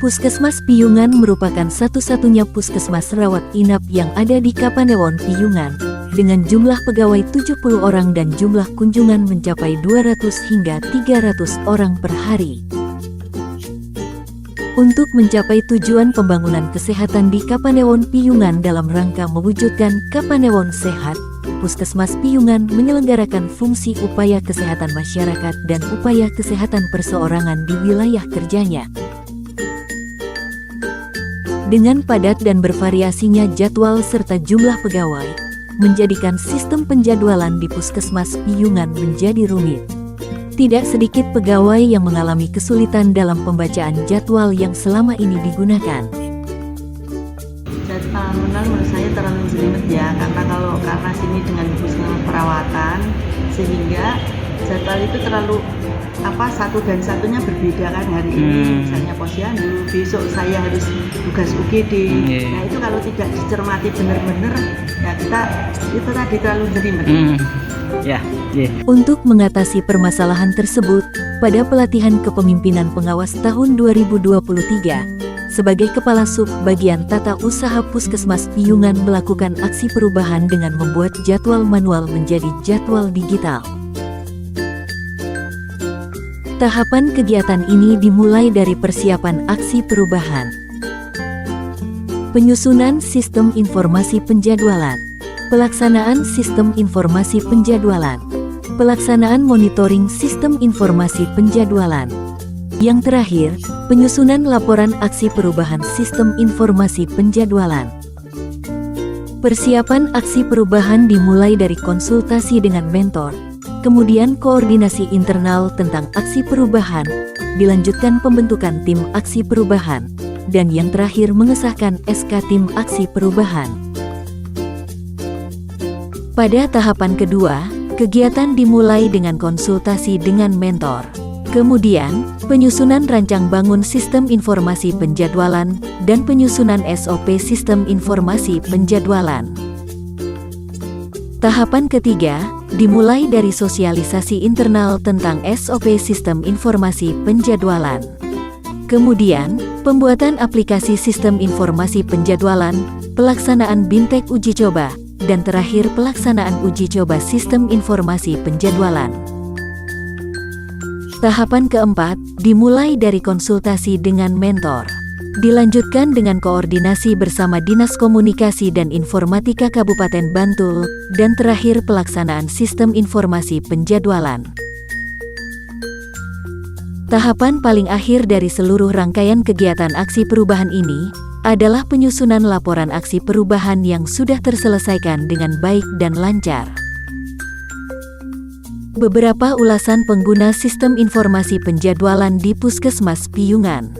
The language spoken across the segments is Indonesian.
Puskesmas Piyungan merupakan satu-satunya puskesmas rawat inap yang ada di Kapanewon Piyungan, dengan jumlah pegawai 70 orang dan jumlah kunjungan mencapai 200 hingga 300 orang per hari. Untuk mencapai tujuan pembangunan kesehatan di Kapanewon Piyungan dalam rangka mewujudkan Kapanewon Sehat, Puskesmas Piyungan menyelenggarakan fungsi upaya kesehatan masyarakat dan upaya kesehatan perseorangan di wilayah kerjanya. Dengan padat dan bervariasinya jadwal serta jumlah pegawai, menjadikan sistem penjadwalan di Puskesmas Piyungan menjadi rumit. Tidak sedikit pegawai yang mengalami kesulitan dalam pembacaan jadwal yang selama ini digunakan. Jadwal menurut saya terlalu jelimet ya, karena sini dengan puskesmas perawatan, sehingga jadwal itu terlalu satu dan satunya berbeda kan. Hari ini misalnya posyandu, besok saya harus tugas UGD. Nah itu kalau tidak dicermati benar-benar ya itu tadi terlalu jelimet. Untuk mengatasi permasalahan tersebut, pada pelatihan kepemimpinan pengawas tahun 2023, sebagai Kepala Sub Bagian Tata Usaha Puskesmas Piyungan melakukan aksi perubahan dengan membuat jadwal manual menjadi jadwal digital. Tahapan kegiatan ini dimulai dari persiapan aksi perubahan, penyusunan sistem informasi penjadwalan, pelaksanaan sistem informasi penjadwalan, pelaksanaan monitoring sistem informasi penjadwalan. Yang terakhir, penyusunan laporan aksi perubahan sistem informasi penjadwalan. Persiapan aksi perubahan dimulai dari konsultasi dengan mentor, kemudian koordinasi internal tentang aksi perubahan, dilanjutkan pembentukan tim aksi perubahan, dan yang terakhir mengesahkan SK tim aksi perubahan. Pada tahapan kedua, kegiatan dimulai dengan konsultasi dengan mentor. Kemudian, penyusunan rancang bangun sistem informasi penjadwalan dan penyusunan SOP sistem informasi penjadwalan. Tahapan ketiga, dimulai dari sosialisasi internal tentang SOP sistem informasi penjadwalan. Kemudian, pembuatan aplikasi sistem informasi penjadwalan, pelaksanaan bintek uji coba, dan terakhir pelaksanaan uji coba sistem informasi penjadwalan. Tahapan keempat, dimulai dari konsultasi dengan mentor. Dilanjutkan dengan koordinasi bersama Dinas Komunikasi dan Informatika Kabupaten Bantul, dan terakhir pelaksanaan sistem informasi penjadwalan. Tahapan paling akhir dari seluruh rangkaian kegiatan aksi perubahan ini adalah penyusunan laporan aksi perubahan yang sudah terselesaikan dengan baik dan lancar. Beberapa ulasan pengguna sistem informasi penjadwalan di Puskesmas Piyungan.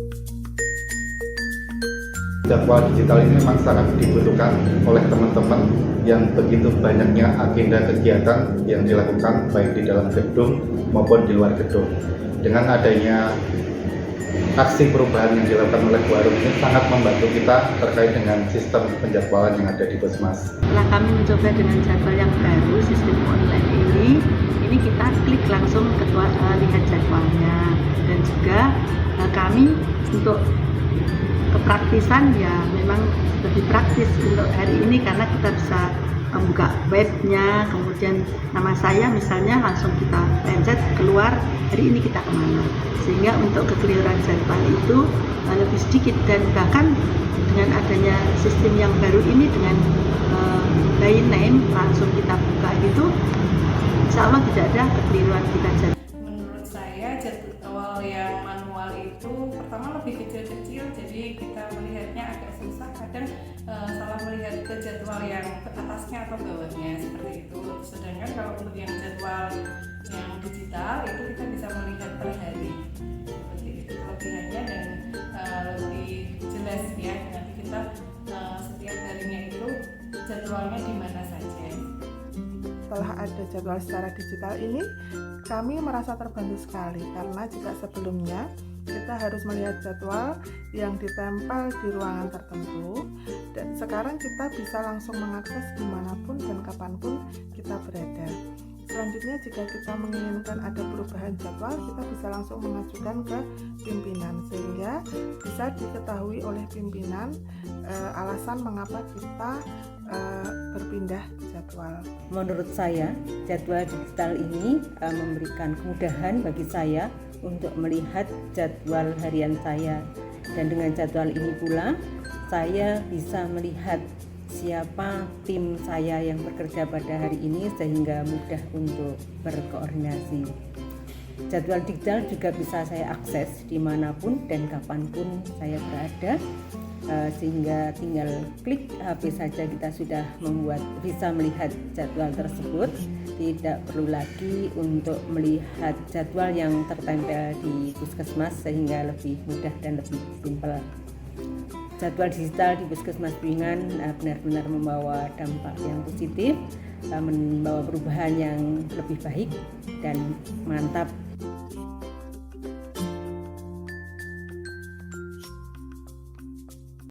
Jadwal digital ini memang sangat dibutuhkan oleh teman-teman yang begitu banyaknya agenda kegiatan yang dilakukan baik di dalam gedung maupun di luar gedung. Dengan adanya aksi perubahan yang dilakukan oleh Bu Arum ini sangat membantu kita terkait dengan sistem penjadwalan yang ada di Puskesmas. Setelah kami mencoba dengan jadwal yang baru, sistem online ini kita klik langsung lihat jadwalnya, dan juga kami untuk kepraktisan ya memang lebih praktis untuk hari ini karena kita bisa membuka webnya, kemudian nama saya misalnya langsung kita pencet keluar hari ini kita kemana, sehingga untuk kekeliruan jadwal itu lebih sedikit. Dan bahkan dengan adanya sistem yang baru ini dengan by name langsung kita buka gitu, insya Allah tidak ada kekeliruan kita jadwal. Menurut saya jadwal yang manual itu pertama lebih kecil-kecil, jadi kita melihatnya agak susah, kadang salah melihat ke jadwal yang atasnya atau bawahnya seperti itu. Sedangkan kalau untuk yang jadwal yang digital itu kita bisa melihat per hari, seperti itu kelebihannya, dan lebih jelas ya, nanti kita setiap harinya itu jadwalnya di mana saja. Setelah ada jadwal secara digital ini, kami merasa terbantu sekali karena jika sebelumnya kita harus melihat jadwal yang ditempel di ruangan tertentu, dan sekarang kita bisa langsung mengakses dimanapun dan kapanpun kita berada. Selanjutnya jika kita menginginkan ada perubahan jadwal, kita bisa langsung mengajukan ke pimpinan sehingga bisa diketahui oleh pimpinan alasan mengapa kita berpindah jadwal. Menurut saya, jadwal digital ini memberikan kemudahan bagi saya untuk melihat jadwal harian saya. Dan dengan jadwal ini pula, saya bisa melihat siapa tim saya yang bekerja pada hari ini sehingga mudah untuk berkoordinasi. Jadwal digital juga bisa saya akses dimanapun dan kapanpun saya berada, sehingga tinggal klik HP saja kita sudah bisa melihat jadwal tersebut. Tidak perlu lagi untuk melihat jadwal yang tertempel di puskesmas sehingga lebih mudah dan lebih simpel. Jadwal digital di Puskesmas Piungan benar-benar membawa dampak yang positif, membawa perubahan yang lebih baik dan mantap.